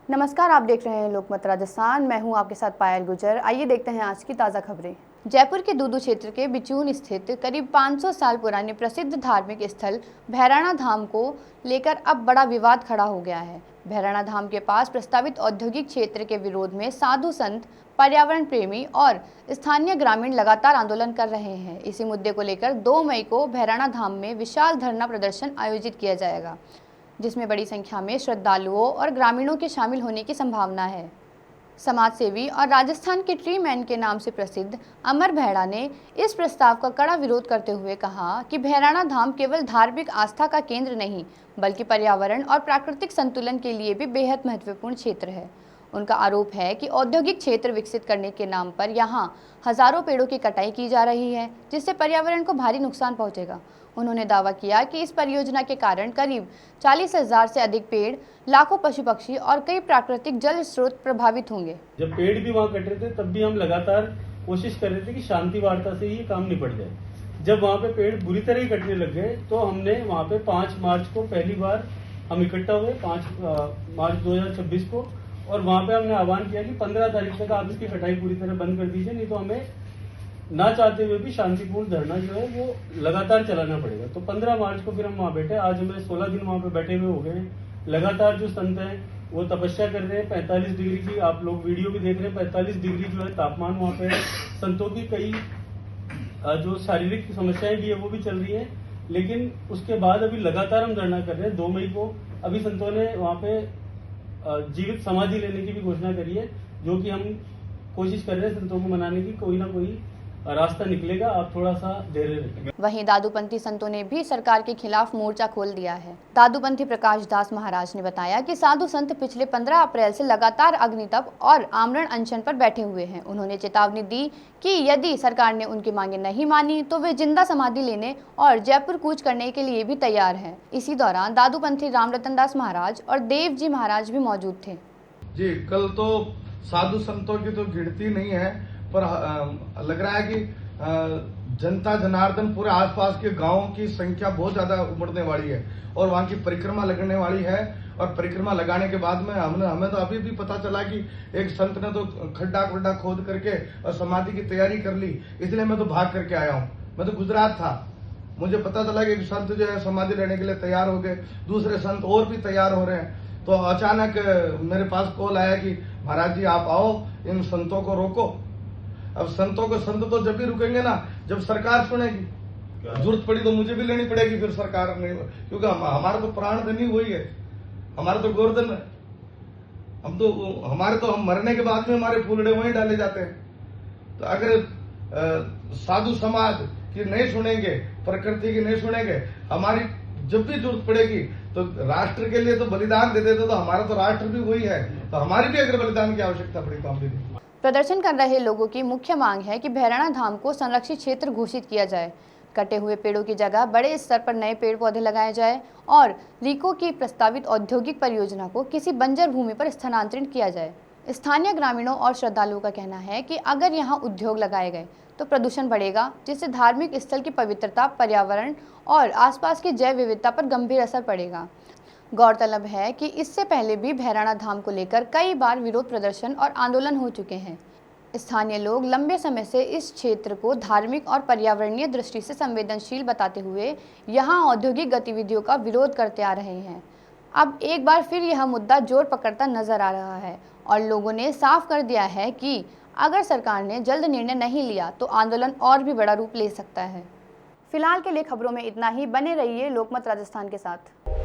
नमस्कार, आप देख रहे हैं लोकमत राजस्थान। मैं हूं आपके साथ पायल गुजर। आइए देखते हैं आज की ताज़ा खबरें। जयपुर के दूदू क्षेत्र के बिचून स्थित करीब 500 साल पुराने प्रसिद्ध धार्मिक स्थल भैराणा धाम को लेकर अब बड़ा विवाद खड़ा हो गया है। भैराणा धाम के पास प्रस्तावित औद्योगिक क्षेत्र के विरोध में साधु संत, पर्यावरण प्रेमी और स्थानीय ग्रामीण लगातार आंदोलन कर रहे हैं। इसी मुद्दे को लेकर 2 मई को भैराणा धाम में विशाल धरना प्रदर्शन आयोजित किया जाएगा, जिसमें बड़ी संख्या में श्रद्धालुओं और ग्रामीणों के शामिल होने की संभावना है। समाजसेवी और राजस्थान के ट्री मैन के नाम से प्रसिद्ध अमर भैड़ा ने इस प्रस्ताव का कड़ा विरोध करते हुए कहा कि भैराणा धाम केवल धार्मिक आस्था का केंद्र नहीं, बल्कि पर्यावरण और प्राकृतिक संतुलन के लिए भी बेहद महत्वपूर्ण क्षेत्र है। उनका आरोप है कि औद्योगिक क्षेत्र विकसित करने के नाम पर यहाँ हजारों पेड़ों की कटाई की जा रही है, जिससे पर्यावरण को भारी नुकसान पहुंचेगा। उन्होंने दावा किया कि इस परियोजना के कारण करीब 40,000 से अधिक पेड़, लाखों पशु पक्षी और कई प्राकृतिक जल स्रोत प्रभावित होंगे। जब पेड़ भी वहाँ कट रहे थे तब भी हम लगातार कोशिश कर रहे थे कि शांति वार्ता से ये काम निपट जाए। जब वहाँ पे पेड़ बुरी तरह ही कटने लग गए तो हमने वहाँ पे 5 मार्च को पहली बार हम इकट्ठा हुए, 5 मार्च 2026 को, और वहाँ पे हमने आह्वान किया कि 15 तारीख तक आप इसकी कटाई पूरी तरह बंद कर दीजिए, नहीं तो हमें ना चाहते हुए भी शांतिपूर्ण धरना जो है वो लगातार चलाना पड़ेगा। तो 15 मार्च को फिर हम वहाँ बैठे। आज हमें 16 दिन वहाँ पे बैठे हुए हो गए हैं। लगातार जो संत हैं वो तपस्या कर रहे हैं। 45 डिग्री की, आप लोग वीडियो भी देख रहे हैं, 45 डिग्री जो है तापमान वहाँ पे है। संतों की कई जो शारीरिक समस्याएं भी है वो भी चल रही है, लेकिन उसके बाद अभी लगातार हम धरना कर रहे हैं। 2 मई को अभी संतों ने वहाँ पे जीवित समाधि लेने की भी घोषणा करी है, जो कि हम कोशिश कर रहे हैं संतों को मनाने की, कोई ना कोई रास्ता निकलेगा। आप थोड़ा सा धैर्य रखें। वहीं दादूपंथी संतों ने भी सरकार के खिलाफ मोर्चा खोल दिया है। दादूपंथी प्रकाश दास महाराज ने बताया कि साधु संत पिछले 15 अप्रैल से लगातार अग्नितप और आमरण अनशन पर बैठे हुए हैं। उन्होंने चेतावनी दी कि यदि सरकार ने उनकी मांगे नहीं मानी तो वे जिंदा समाधि लेने और जयपुर कूच करने के लिए भी तैयार हैं। इसी दौरान दादूपंथी रामरतन दास महाराज और देव जी महाराज भी मौजूद थे। जी, कल तो साधु संतों की तो गिनती नहीं है, पर लग रहा है कि जनता जनार्दन पूरे आसपास के गांवों की संख्या बहुत ज्यादा उमड़ने वाली है और वहां की परिक्रमा लगने वाली है। और परिक्रमा लगाने के बाद में हमें तो अभी भी पता चला कि एक संत ने तो खड्डा खोद करके और समाधि की तैयारी कर ली, इसलिए मैं तो भाग करके आया हूँ। मैं तो गुजरात था, मुझे पता चला कि एक संत जो है समाधि लेने के लिए तैयार हो गए, दूसरे संत और भी तैयार हो रहे हैं। तो अचानक मेरे पास कॉल आया कि महाराज जी आप आओ, इन संतों को रोको। अब संत तो जब भी रुकेंगे ना जब सरकार सुनेगी। जरूरत पड़ी तो मुझे भी लेनी पड़ेगी फिर सरकार नहीं, क्योंकि हमारा तो प्राण धन ही वही है, हमारा तो गोवर्धन है। हम मरने के बाद में हमारे फूलड़े वहीं डाले जाते हैं। तो अगर साधु समाज की नहीं सुनेंगे, प्रकृति की नहीं सुनेंगे, हमारी जब भी जरूरत पड़ेगी तो राष्ट्र के लिए तो बलिदान दे देते, तो हमारा तो राष्ट्र भी वही है, तो हमारी भी अगर बलिदान की आवश्यकता पड़ी तो हम भी। प्रदर्शन कर रहे लोगों की मुख्य मांग है कि भैराणा धाम को संरक्षित क्षेत्र घोषित किया जाए, कटे हुए पेड़ों की जगह बड़े स्तर पर नए पेड़ पौधे लगाए जाए और रीको की प्रस्तावित औद्योगिक परियोजना को किसी बंजर भूमि पर स्थानांतरित किया जाए। स्थानीय ग्रामीणों और श्रद्धालुओं का कहना है कि अगर यहाँ उद्योग लगाए गए तो प्रदूषण बढ़ेगा, जिससे धार्मिक स्थल की पवित्रता, पर्यावरण और आसपास की जैव विविधता पर गंभीर असर पड़ेगा। गौरतलब है कि इससे पहले भी भैराणा धाम को लेकर कई बार विरोध प्रदर्शन और आंदोलन हो चुके हैं। स्थानीय लोग लंबे समय से इस क्षेत्र को धार्मिक और पर्यावरणीय दृष्टि से संवेदनशील बताते हुए यहाँ औद्योगिक गतिविधियों का विरोध करते आ रहे हैं। अब एक बार फिर यह मुद्दा जोर पकड़ता नजर आ रहा है और लोगों ने साफ कर दिया है कि अगर सरकार ने जल्द निर्णय नहीं लिया तो आंदोलन और भी बड़ा रूप ले सकता है। फिलहाल के लिए खबरों में इतना ही। बने रहिए लोकमत राजस्थान के साथ।